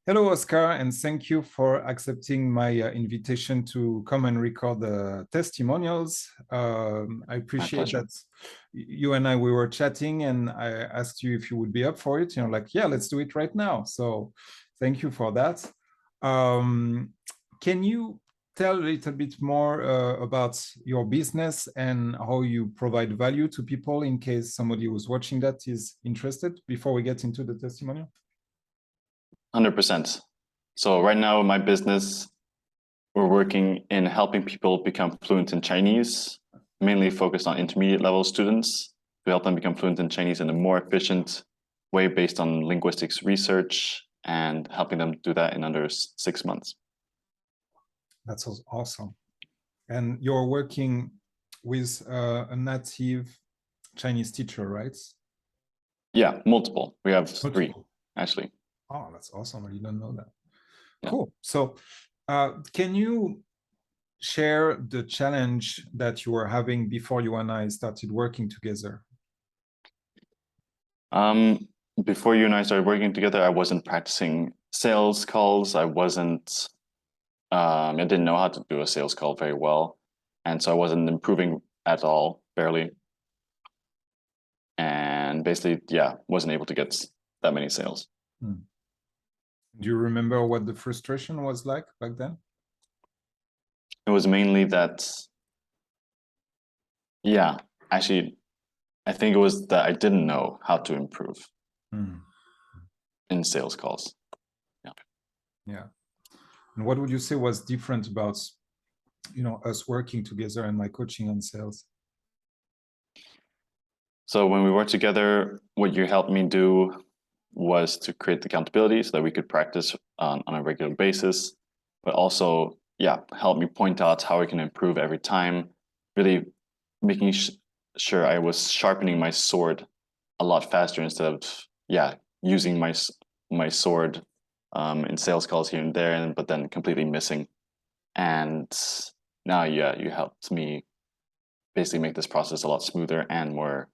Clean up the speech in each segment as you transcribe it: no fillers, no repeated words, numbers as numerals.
Hello, Oscar, and thank you for accepting my invitation to come and record the testimonials. I My appreciate pleasure. that you and we were chatting, and I asked you if you would be up for it. Like, yeah, let's do it right now. So thank you for that. Um, can you tell a little bit more about your business and how you provide value to people in case somebody who's watching that is interested before we get into the testimonial? 100%. So right now in my business, we're working in helping people become fluent in Chinese, mainly focused on intermediate level students to help them become fluent in Chinese in a more efficient way based on linguistics research and helping them do that in under 6 months. That's awesome. And you're working with a native Chinese teacher, right? Yeah, multiple. We have three, Multiple. actually. Oh, that's awesome. I didn't know that. Yeah. Cool. So can you share the challenge that you were having before you and I started working together? Before you and I started working together, I wasn't practicing sales calls. I didn't know how to do a sales call very well. And so I wasn't improving at all, barely. And basically, yeah, wasn't able to get that many sales. Do you remember what the frustration was like back then? It was mainly that, yeah, actually, I think it was that I didn't know how to improve in sales calls. Yeah. Yeah. And what would you say was different about, us working together and my coaching on sales? So when we worked together, what you helped me do was to create the accountability so that we could practice on a regular basis, but also, yeah, help me point out how I can improve every time, really making sure I was sharpening my sword a lot faster instead of, yeah, using my sword in sales calls here and there, but then completely missing. And now, yeah, you helped me basically make this process a lot smoother and more,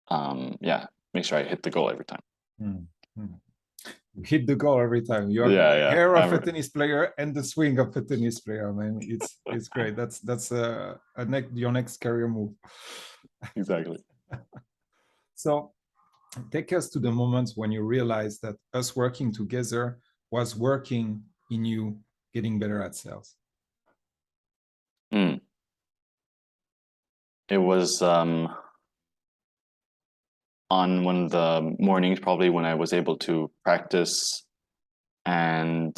yeah, make sure I hit the goal every time. You hit the goal every time. You have Yeah, the yeah. hair of a tennis player and the swing of a tennis player, man. It's great. That's your next career move. Exactly. So take us to the moments when you realized that us working together was working in you getting better at sales. It was on one of the mornings, probably when I was able to practice and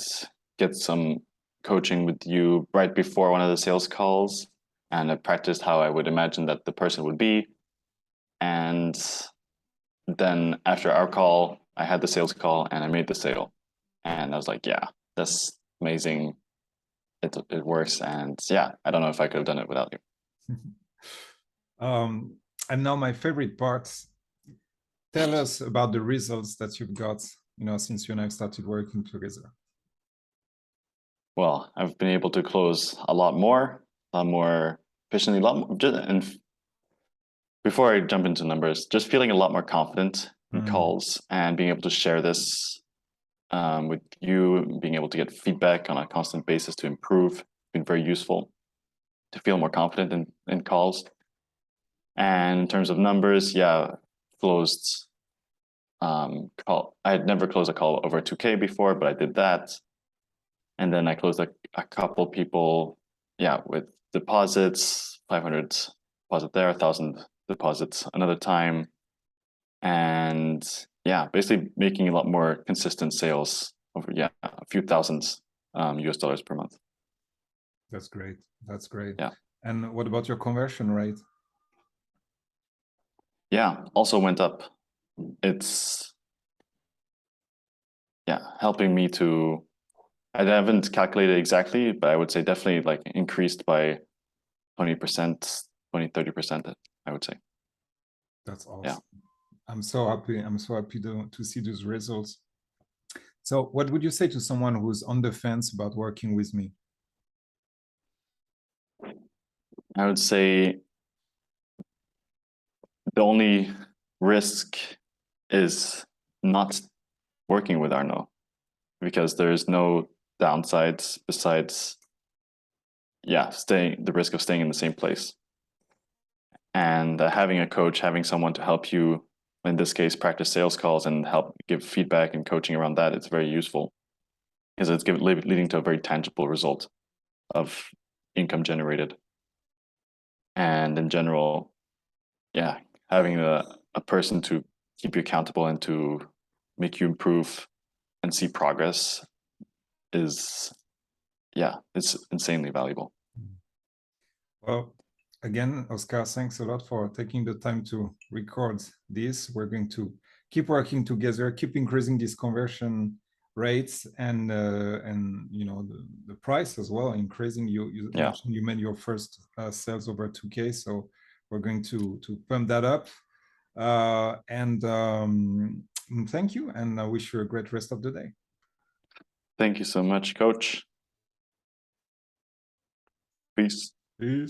get some coaching with you right before one of the sales calls. And I practiced how I would imagine that the person would be. And then after our call, I had the sales call and I made the sale. And I was like, yeah, that's amazing. It works. And yeah, I don't know if I could have done it without you. And now my favorite part, tell us about the results that you've got, since you and I started working together. Well, I've been able to close a lot more efficiently, a lot more, and before I jump into numbers, just feeling a lot more confident in calls and being able to share this with you, being able to get feedback on a constant basis to improve, been very useful to feel more confident in calls. And in terms of numbers, yeah, closed call. I had never closed a call over 2K before, but I did that. And then I closed a couple people, yeah, with deposits, 500 deposit there, 1,000 deposits another time. And yeah, basically making a lot more consistent sales over, yeah, a few thousands US dollars per month. That's great. That's great. Yeah. And what about your conversion rate? Yeah, also went up. It's, yeah, helping me to, I haven't calculated exactly, but I would say definitely like increased by 20%, 20, 30%, I would say. That's awesome. Yeah. I'm so happy. I'm so happy to see those results. So what would you say to someone who's on the fence about working with me? I would say the only risk is not working with Arnaud. because there's no downsides besides, yeah, the risk of staying in the same place. And having a coach, having someone to help you, in this case, practice sales calls and help give feedback and coaching around that, it's very useful because it's leading to a very tangible result of income generated. And in general, yeah, having a person to keep you accountable and to make you improve and see progress is, yeah, it's insanely valuable. Well, again, Oscar, thanks a lot for taking the time to record this. We're going to keep working together, keep increasing these conversion rates and you know the price as well, increasing. You mentioned you made your first sales over 2K, so we're going to pump that up. And thank you, and I wish you a great rest of the day. Thank you so much, Coach. Peace. Peace.